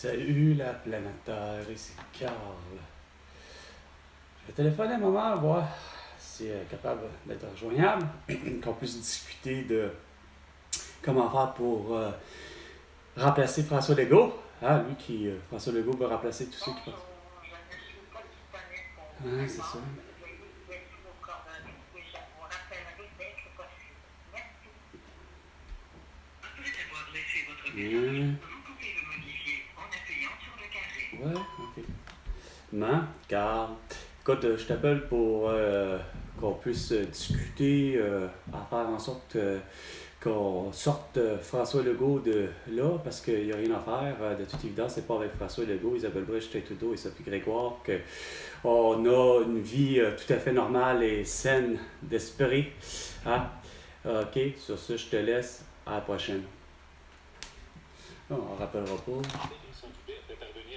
Salut la planète Terre, ici Carl. Je vais téléphoner à ma mère, voir si elle est capable d'être rejoignable, qu'on puisse discuter de comment faire pour remplacer François Legault. Ah, lui qui, François Legault veut remplacer tous ceux qui pensent. Ah, c'est ça. Ouais, ok. Non, car, écoute, je t'appelle pour qu'on puisse discuter, à faire en sorte qu'on sorte François Legault de là, parce qu'il n'y a rien à faire. De toute évidence, c'est pas avec François Legault, Isabelle Brèche, Trudeau et Sophie Grégoire qu'on a une vie tout à fait normale et saine d'esprit. Hein? Ok, sur ce, je te laisse. À la prochaine. On ne rappellera pas.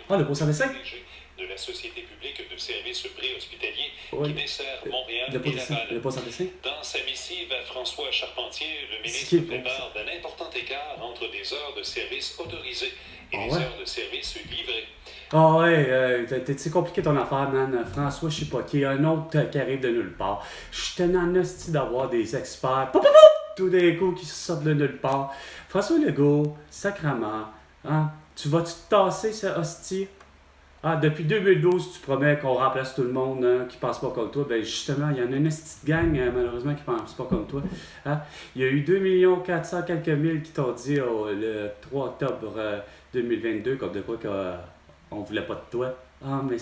Ah, le beau service de la Société publique de services préhospitaliers oui. qui dessert Montréal et Laval. Le Dans sa missive à François Charpentier, le ministre fait part d'un important écart entre des heures de service autorisées et des heures de service livrées. Ah ouais, c'est compliqué ton affaire, man. François, je sais pas qui, un autre qui arrive de nulle part. Je suis tellement nasty d'avoir des experts, tout d'un coup, qui sortent de nulle part. François Legault, sacrement, hein? Tu vas-tu te tasser, ce hostie? Ah, depuis 2012, tu promets qu'on remplace tout le monde hein, qui pense pas comme toi. Ben justement, il y en a une petite gang, malheureusement, qui pense pas comme toi. Hein? Il y a eu 2 400 quelques mille qui t'ont dit le 3 octobre 2022, comme de quoi qu'on voulait pas de toi. Ah, mais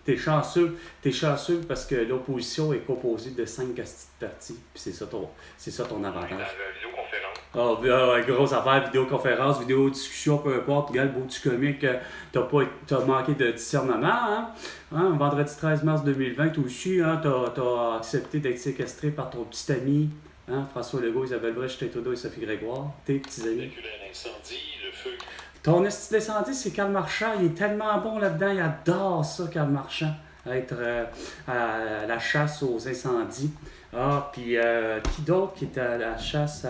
t'es chanceux parce que l'opposition est composée de 5 partis. Puis c'est ça ton avantage. Grosse affaire, vidéoconférence, vidéo-discussion, peu importe. Regarde, beau petit comique, t'as manqué de discernement, hein? Vendredi 13 mars 2020, toi aussi, hein, t'as accepté d'être séquestré par ton petit ami, hein, François Legault, Isabelle Brèche, Trudeau et Sophie Grégoire, tes petits amis. Ton esti d'incendie, c'est Carl Marchand, il est tellement bon là-dedans, il adore ça, Carl Marchand, être à la chasse aux incendies. Ah, puis qui d'autre qui est à la chasse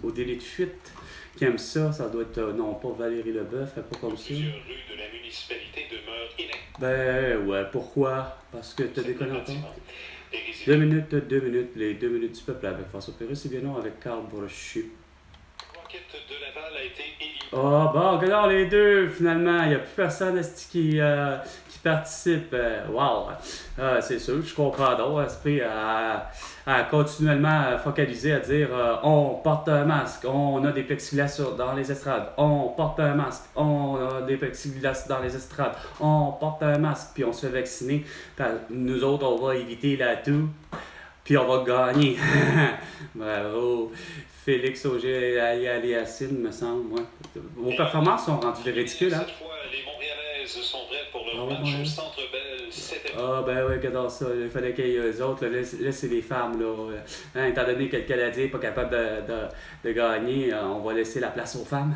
au délai de fuite, qui aime ça? Ça doit être, non, pas Valérie Leboeuf, pas comme ça. Plusieurs rues de la municipalité demeurent inactives. Ben, ouais, pourquoi? Parce que t'as déconné encore. 2 minutes, les 2 minutes du peuple avec François Pérusse et bien non avec Carl Brochu. L'enquête de Laval a été éliminée. Ah, bon, regarde les deux, finalement, il n'y a plus personne qui participe. Wow! C'est sûr, je comprends donc, esprit à continuellement focaliser, à dire on porte un masque, on a des plexiglas dans les estrades, on porte un masque, on a des plexiglas dans les estrades, on porte un masque, puis on se fait vacciner. Nous autres, on va éviter la toux, puis on va gagner. Bravo! Félix Auger-Aliassime, me semble. Ouais. Vos performances sont rendues ridicules, hein? Cette fois, les Montréalaises sont prêtes pour leur match au Centre Bell cet été. Ah, ben oui, j'adore ça. Il fallait qu'il y ait eux autres. Là, c'est les femmes. Là. Hein, étant donné que le Canadien n'est pas capable de gagner, on va laisser la place aux femmes.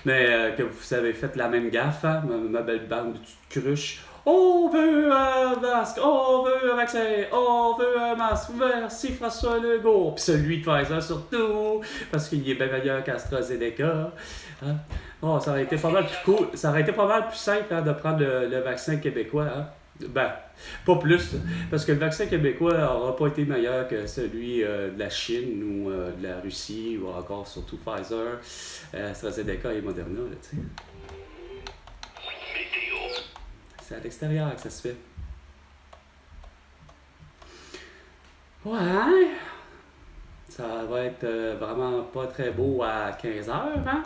Mais que vous avez fait la même gaffe, hein, ma belle bande de petites cruches. On veut un masque, on veut un vaccin, on veut un masque. Merci François Legault. Puis celui de Pfizer surtout, parce qu'il est bien meilleur qu'AstraZeneca. Hein? Oh, ça aurait été pas mal plus cool. Ça aurait été pas mal plus simple hein, de prendre le vaccin québécois. Hein? Ben, pas plus, parce que le vaccin québécois n'aura pas été meilleur que celui de la Chine ou de la Russie ou encore surtout Pfizer, AstraZeneca et Moderna, là, tu sais. C'est à l'extérieur que ça se fait. Ouais. Ça va être vraiment pas très beau à 15h, hein?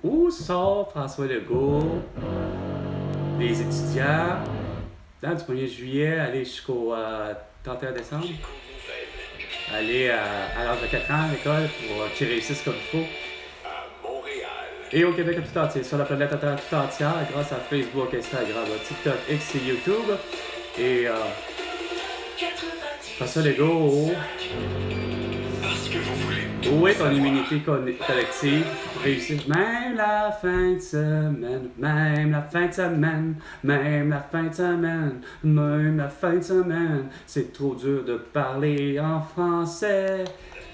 Où sort François Legault? Les étudiants, du 1er juillet, aller jusqu'au 31 décembre. Aller à l'âge de 4 ans à l'école pour qu'ils réussissent comme il faut. Et au Québec tout entier, sur la planète tout entière, grâce à Facebook, Instagram, TikTok, X et YouTube. Et François Legault, où est ton immunité collective? Réussir même la fin de semaine, même la fin de semaine, même la fin de semaine, même la fin de semaine. C'est trop dur de parler en français.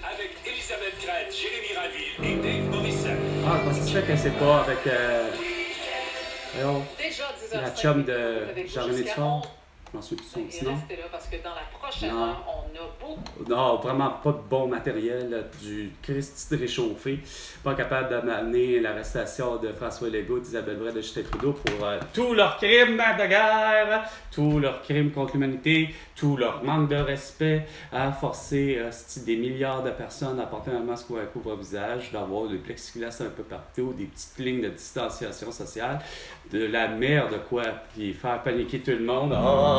Avec Elisabeth Crête, Jérémy Raville et Dave Morissette. Ah, comment ça se fait que c'est pas avec Déjà la 10h05 chum de avec vous Jean-René jusqu'à Dufort? 11h. Je m'en souviens plus de son Et nom. restez là parce que dans la prochaine Non. heure, on a beaucoup. Non, vraiment pas de bon matériel, là, du Christ de réchauffé. Pas capable d'amener l'arrestation de François Legault, d'Isabelle Bray, de Justin Trudeau pour tous leurs crimes de guerre, tous leurs crimes contre l'humanité, tout leur manque de respect, à forcer des milliards de personnes à porter un masque ou un couvre-visage, d'avoir des plexiglas un peu partout, des petites lignes de distanciation sociale, de la merde, quoi, puis faire paniquer tout le monde.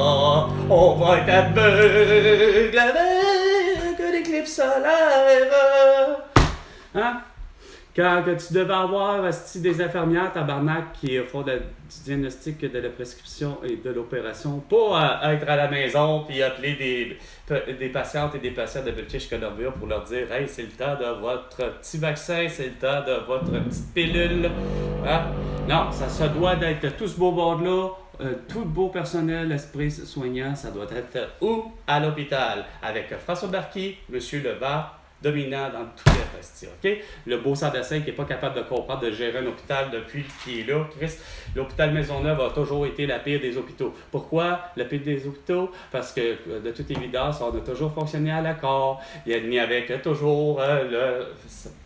Oh, on va être aveugle avec l'éclipse solaire. Hein? Quand que tu devais avoir des infirmières, tabarnak, qui font du diagnostic, de la prescription et de l'opération, pas être à la maison puis appeler des patientes et des patients de British Columbia pour leur dire « Hey, c'est le temps de votre petit vaccin, c'est le temps de votre petite pilule. Hein? » Non, ça doit d'être tout ce beau monde-là, tout le beau personnel, esprit soignant, ça doit être où? À l'hôpital, avec François Barky, M. Levard, dominant dans tous les tests, OK? Le beau sans-dessin qui n'est pas capable de comprendre, de gérer un hôpital depuis qu'il est là. Christ, l'hôpital Maisonneuve a toujours été la pire des hôpitaux. Pourquoi la pire des hôpitaux? Parce que, de toute évidence, on a toujours fonctionné à l'accord. Il y avait toujours le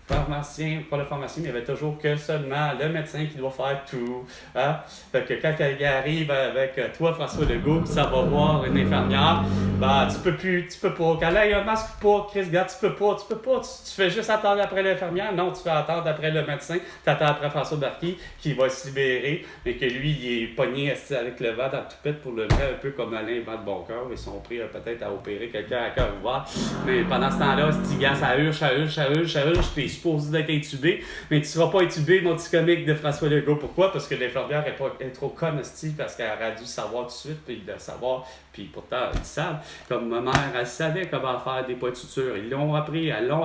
pharmacien, pas le pharmacien, mais il y avait toujours que seulement le médecin qui doit faire tout. Hein? Fait que quand il arrive avec toi, François Legault, ça va voir une infirmière, ben, tu peux pas. Quand là, il y a un masque ou pas, Chris, gars, tu peux pas. Tu fais juste attendre après l'infirmière. Non, tu fais attendre après le médecin. Tu attends après François Barky, qui va se libérer, mais que lui, il est pogné avec le vent dans la toupette pour le lever, un peu comme Alain Van Boncoeur. Ils sont pris peut-être à opérer quelqu'un à cœur ouvert. Mais pendant ce temps-là, ce gars, ça urge, t'es supposé d'être intubé, mais tu seras pas intubé, mon petit comique de François Legault. Pourquoi? Parce que l'infirmière est trop conne, parce qu'elle aurait dû savoir tout de suite, puis de savoir, puis pourtant, ils savent. Comme ma mère, elle savait comment faire des points de suture. Ils l'ont appris, elles ont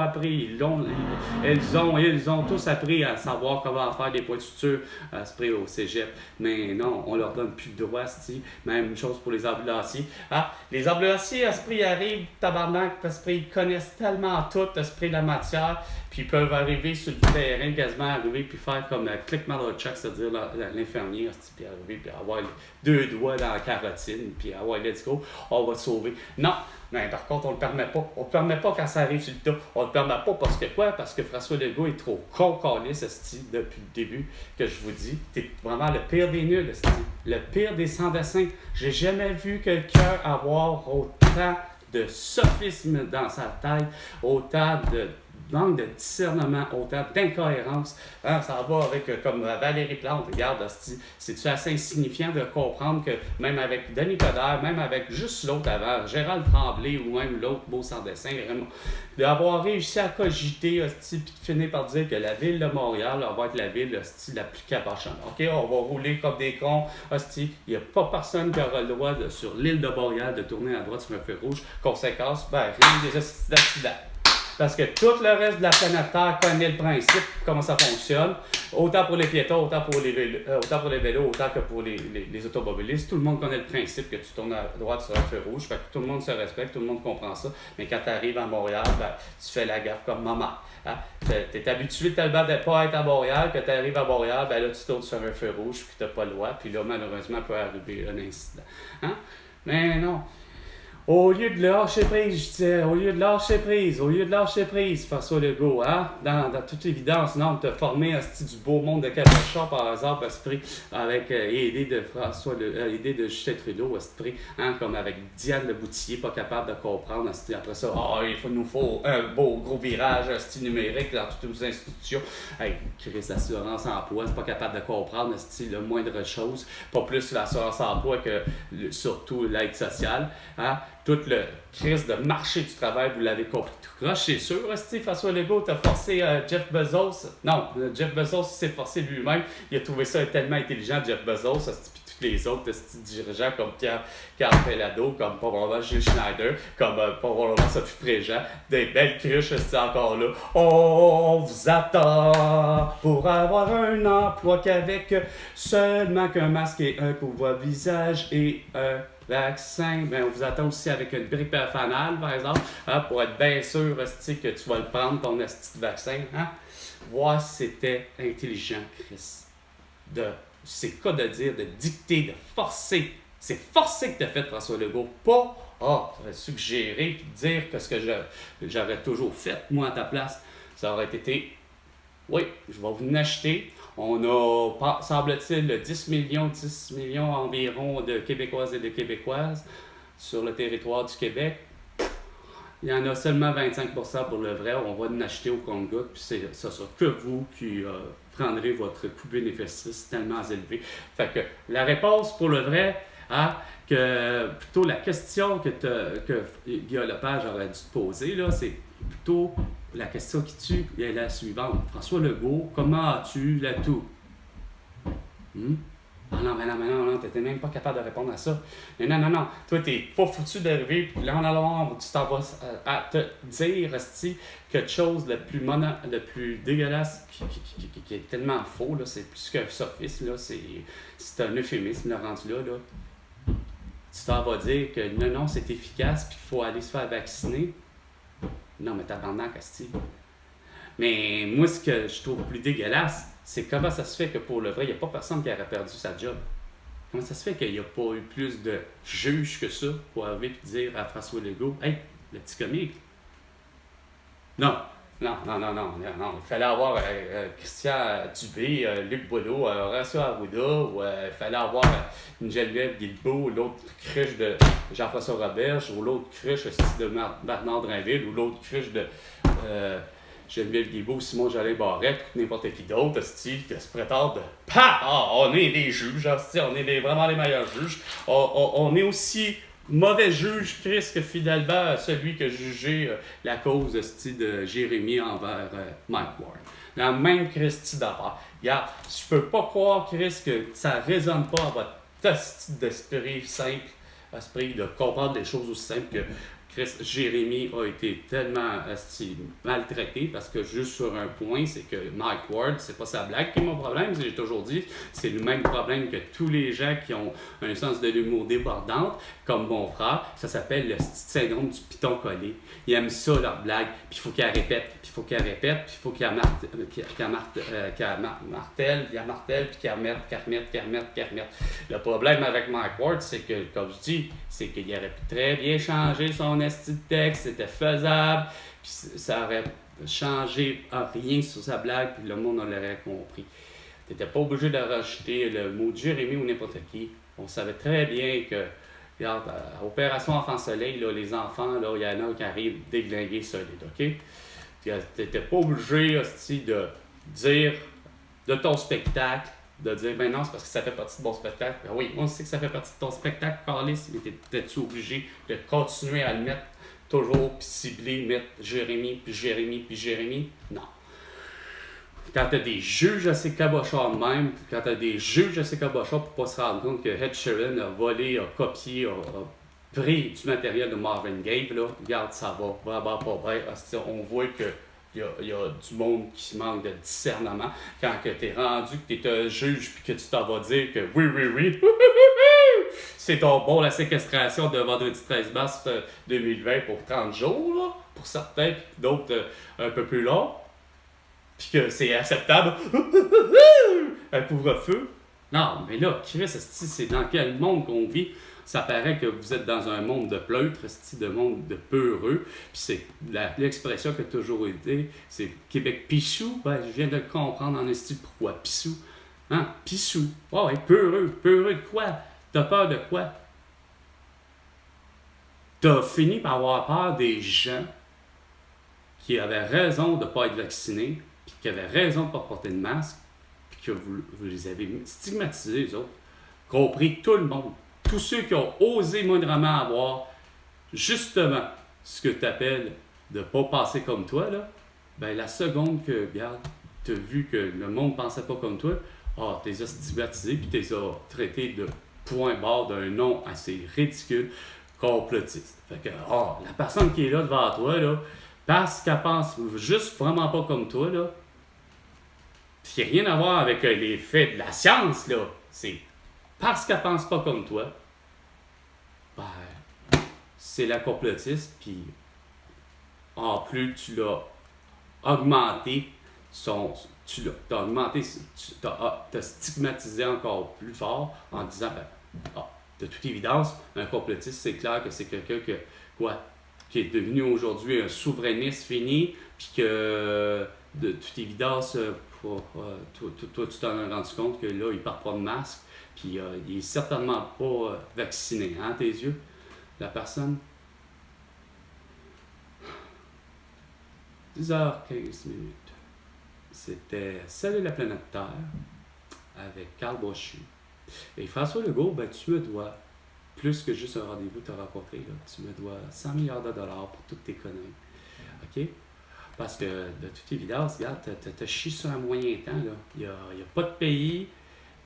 tous appris à savoir comment faire des points de suture au cégep. Mais non, on leur donne plus de droit, même chose pour les ambulanciers. Ah, les ambulanciers, ils arrivent, tabarnak, ils connaissent tellement tout, de la matière, puis ils peuvent arriver sur le terrain, quasiment arriver, puis faire comme click Malachuk, c'est-à-dire l'infirmière, puis arriver, puis avoir deux doigts dans la carotine, puis avoir let's go, on va te sauver. Non, mais par contre, on le permet pas. On le permet pas quand ça arrive sur le tas. On le permet pas parce que quoi? Parce que François Legault est trop con-caliste, depuis le début, que je vous dis. T'es vraiment le pire des nuls, le pire des sans-dessins. J'ai jamais vu quelqu'un avoir autant de sophisme dans sa tête, autant de manque de discernement, autant d'incohérence. Hein, ça va avec, comme Valérie Plante, regarde, c'est-tu assez insignifiant de comprendre que même avec Denis Coderre, même avec juste l'autre avant, Gérald Tremblay ou même l'autre beau sans dessin, vraiment, d'avoir réussi à cogiter, puis de finir par dire que la ville de Montréal va être la ville la plus cabochonne. OK, on va rouler comme des cons. Il n'y a pas personne qui aura le droit sur l'île de Montréal de tourner à droite sur un feu rouge. Conséquence, rien des accidents. Parce que tout le reste de la planète Terre connaît le principe, comment ça fonctionne. Autant pour les piétons, autant pour les vélos, autant que pour les automobilistes. Tout le monde connaît le principe que tu tournes à droite sur un feu rouge. Fait que tout le monde se respecte, tout le monde comprend ça. Mais quand tu arrives à Montréal, tu fais la gaffe comme maman. Hein? Tu es habitué tellement de ne pas être à Montréal que tu arrives à Montréal, là tu tournes sur un feu rouge puis tu n'as pas le droit. Puis là, malheureusement, peut arriver un incident. Hein? Mais non. Au lieu de lâcher prise, je disais, au lieu de lâcher prise, François Legault, hein, dans toute évidence, non, te former du beau monde de cabochon par hasard, avec aidé de Justin Trudeau, hein, comme avec Diane Leboutillier, pas capable de comprendre, après ça, il nous faut un beau gros virage numérique dans toutes nos institutions. Hey, crise d'assurance emploi, c'est pas capable de comprendre, le moindre chose, pas plus l'assurance emploi que surtout l'aide sociale, hein. Tout le crise de marché du travail, vous l'avez compris tout croche, c'est sûr. François Legault a forcé Jeff Bezos. Non, Jeff Bezos s'est forcé lui-même. Il a trouvé ça tellement intelligent, Jeff Bezos, puis tous les autres dirigeants comme Pierre Pellado, comme probablement Gilles Schneider, comme probablement Sophie Préjean. Des belles cruches, encore là. On vous attend pour avoir un emploi qu'avec seulement qu'un masque et un couvre-visage et un vaccin, ben, on vous attend aussi avec une grippe fanale, par exemple, hein, pour être bien sûr que tu vas le prendre, ton esti de vaccin. Hein? Voir si c'était intelligent, Chris. C'est quoi de dire, de dicter, de forcer. C'est forcer que tu as fait, François Legault. Pas, suggérer puis dire que ce que j'aurais toujours fait, moi, à ta place. Ça aurait été, oui, je vais vous en acheter. On a, semble-t-il, 10 millions environ de Québécoises et de Québécoises sur le territoire du Québec. Il y en a seulement 25% pour le vrai. On va en acheter au compte-gouttes, puis ce sera que vous qui prendrez votre coût bénéfice tellement élevé. Fait que la réponse pour le vrai, que plutôt la question que Guillaume Lepage aurait dû te poser, là, c'est plutôt la question qui tue est la suivante. François Legault, comment as-tu le tout? Ah non, mais non, t'étais même pas capable de répondre à ça. Mais non. Toi, t'es pas foutu d'arriver, puis là, en allant, tu t'en vas à te dire, hostie, quelque chose de plus dégueulasse, qui est tellement faux, là, c'est plus qu'un sophisme, là, c'est un euphémisme, le rendu là. Tu t'en vas dire que non, c'est efficace, puis qu'il faut aller se faire vacciner. Non, mais tabarnak, hostie. Mais moi, ce que je trouve plus dégueulasse, c'est comment ça se fait que pour le vrai, il n'y a pas personne qui aurait perdu sa job. Comment ça se fait qu'il n'y a pas eu plus de juges que ça pour arriver et dire à François Legault, « Hey, le petit comique! » Non. Il fallait avoir Christian Dubé, Luc Boileau, Horacio Arruda, ou il fallait avoir une Geneviève Guilbeault, l'autre cruche de Jean-François Roberge, ou l'autre cruche de Bernard Drinville, ou l'autre cruche de Geneviève Guilbeault, Simon Jolin Barrette, n'importe qui d'autre, qui se prétend de on est des juges, on est vraiment les meilleurs juges. On est aussi mauvais juge, Chris, que finalement celui qui a jugé la cause de Jérémy envers Mike Ward. La même Christy d'affaires. Regarde, je peux pas croire, Chris, que ça résonne pas à votre d'esprit simple, esprit de comprendre les choses aussi simples que Chris, Jérémy a été tellement maltraité parce que juste sur un point, c'est que Mike Ward, c'est pas sa blague qui est mon problème, j'ai toujours dit, c'est le même problème que tous les gens qui ont un sens de l'humour débordante, comme mon frère, ça s'appelle le syndrome du piton collé. Ils aiment ça, leur blague, puis il faut qu'elle répète, puis il faut qu'elle répète, puis il faut qu'elle martèle, puis qu'elle remette. Le problème avec Mike Ward, c'est que, comme je dis, c'est qu'il aurait pu très bien changer son esti de texte, c'était faisable, puis ça aurait changé rien sur sa blague, puis le monde l'aurait compris. Tu n'étais pas obligé de rajouter le mot de Jérémy ou n'importe qui. On savait très bien que, regarde, à Opération Enfant Soleil, là, les enfants, là, il y en a qui arrivent déglingués solides, OK? Tu n'étais pas obligé aussi de dire de ton spectacle, de dire, ben non, c'est parce que ça fait partie de mon spectacle. Ben oui, moi, je sais que ça fait partie de ton spectacle, Carlis, mais t'es-tu obligé de continuer à le mettre toujours, puis cibler, mettre Jérémy, puis Jérémy, puis Jérémy? Non. Quand t'as des juges assez cabochons de même, quand t'as des juges assez cabochons pour pas se rendre compte que Ed Sheeran a volé, a copié, a pris du matériel de Marvin Gaye, là, regarde, ça va vraiment pas bien. On voit que il y a du monde qui manque de discernement. Quand tu es rendu, que tu es un juge, puis que tu t'en vas dire que oui, c'est ton bon, la séquestration de vendredi 13 mars 2020 pour 30 jours, là, pour certains, puis d'autres un peu plus long, puis que c'est acceptable, un couvre-feu. Non, mais là, Chris, c'est dans quel monde qu'on vit? Ça paraît que vous êtes dans un monde de pleutres, de monde de peureux. Puis c'est l'expression qui a toujours été, c'est Québec Pichou. Ben, je viens de le comprendre en esti pourquoi. Pissou. Hein? Pissou. Oh, ouais, peureux. Peureux de quoi? T'as peur de quoi? T'as fini par avoir peur des gens qui avaient raison de ne pas être vaccinés, puis qui avaient raison de ne pas porter de masque, puis que vous les avez stigmatisés, les autres. Compris tout le monde. Tous ceux qui ont osé moindrement avoir justement ce que tu appelles de ne pas passer comme toi, là, ben la seconde que, regarde, tu as vu que le monde ne pensait pas comme toi, tu les as stigmatisés puis tu les as traités de point barre d'un nom assez ridicule, complotiste. Fait que, la personne qui est là devant toi, là, parce qu'elle pense juste vraiment pas comme toi, là, qui n'a rien à voir avec les faits de la science, là, c'est parce qu'elle pense pas comme toi, ben, c'est la complotiste, puis en plus, tu l'as augmenté tu as augmenté, tu as stigmatisé encore plus fort en disant, de toute évidence, un complotiste, c'est clair que c'est quelqu'un qui est devenu aujourd'hui un souverainiste fini, puis que de toute évidence, toi, tu t'en as rendu compte que là, il ne porte pas de masque, puis il est certainement pas vacciné, hein, tes yeux, la personne. 10h15. C'était Salut la planète Terre avec Carl Brochu. Et François Legault, ben, tu me dois plus que juste un rendez-vous te rencontrer. Là. Tu me dois 100 milliards de dollars pour toutes tes conneries. OK? Parce que, de toute évidence, regarde, t'as chié sur un moyen temps. Il n'y a pas de pays,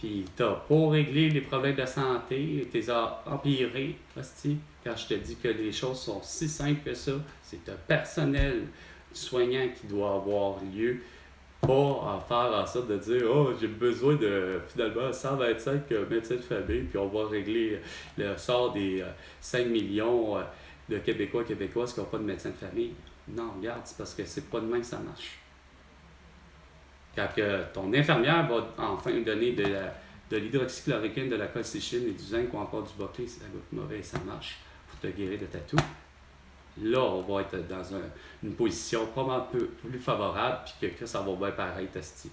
puis t'as pas réglé les problèmes de santé, t'es empiré, hostie, quand je te dis que les choses sont si simples que ça. C'est un personnel soignant qui doit avoir lieu. Pas en faire en sorte de dire oh j'ai besoin de finalement 125 médecins de famille puis on va régler le sort des 5 millions de Québécois et Québécoises qui n'ont pas de médecin de famille. Non, regarde, c'est parce que c'est pas de même que ça marche. Quand ton infirmière va enfin donner de l'hydroxychloroquine, de la colchicine et du zinc ou encore du boclé, si ça goûte mauvais, ça marche pour te guérir de ta toux. Là, on va être dans une position probablement un peu plus favorable, puis que ça va bien pareil, Tasti.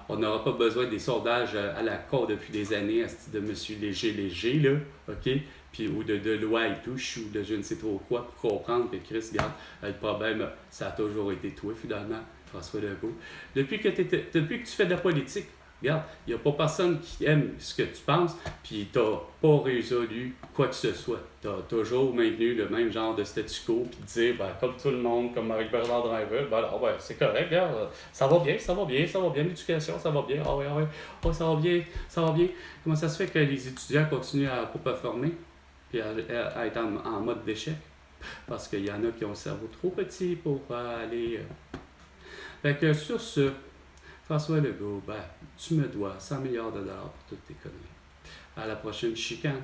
On n'aura pas besoin des sondages à la con depuis des années, de M. Léger, là, OK? Puis, ou de loi et touche, ou de je ne sais trop quoi, pour comprendre que Chris, regarde, le problème, ça a toujours été toi, finalement, François Legault. Depuis que tu fais de la politique, regarde, il n'y a pas personne qui aime ce que tu penses, puis tu n'as pas résolu quoi que ce soit. Tu as toujours maintenu le même genre de statu quo, puis dire, ben, comme tout le monde, comme Marie-Bernard Driver, ben alors, ouais, c'est correct, regarde, ça va bien, l'éducation, ça va bien, ça va bien. Comment ça se fait que les étudiants continuent à pas performer, puis à être en mode d'échec? Parce qu'il y en a qui ont le cerveau trop petit pour aller... Fait que sur ce, François Legault, ben, tu me dois 100 milliards de dollars pour toutes tes conneries. À la prochaine chicane.